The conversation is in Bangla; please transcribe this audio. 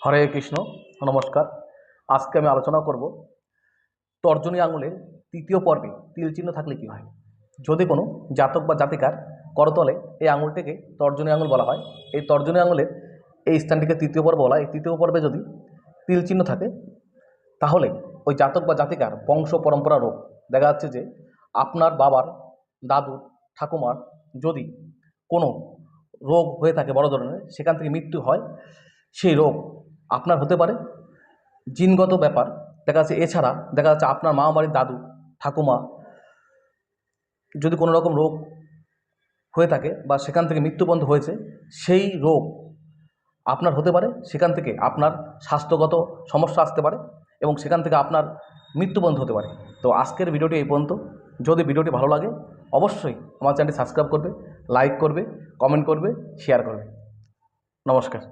হরে কৃষ্ণ। নমস্কার। আজকে আমি আলোচনা করব তর্জনী আঙুলের তৃতীয় পর্বে তিল চিহ্ন থাকলে কী হয়। যদি কোনো জাতক বা জাতিকার করতলে এই আঙুলটিকে তর্জনী আঙুল বলা হয়, এই তর্জনী আঙুলের এই স্থানটিকে তৃতীয় পর্ব বলা হয়। এই তৃতীয় পর্বে যদি তিল চিহ্ন থাকে তাহলে ওই জাতক বা জাতিকার বংশ পরম্পরা রোগ, দেখা যাচ্ছে যে আপনার বাবার, দাদু, ঠাকুমার যদি কোনো রোগ হয়ে থাকে বড় ধরনের, সেখান থেকে মৃত্যু হয়, সেই রোগ আপনার হতে পারে। জিনগত ব্যাপার দেখা যাচ্ছে। এছাড়া দেখা যাচ্ছে আপনার মা বাড়ির দাদু, ঠাকুমা যদি কোনো রকম রোগ হয়ে থাকে বা সেখান থেকে মৃত্যু পর্যন্ত হয়েছে, সেই রোগ আপনার হতে পারে। সেখান থেকে আপনার স্বাস্থ্যগত সমস্যা আসতে পারে এবং সেখান থেকে আপনার মৃত্যু পর্যন্ত হতে পারে। তো আজকের ভিডিওটি এই পর্যন্ত। যদি ভিডিওটি ভালো লাগে অবশ্যই আমার চ্যানেলটি সাবস্ক্রাইব করবে, লাইক করবে, কমেন্ট করবে, শেয়ার করবে। নমস্কার।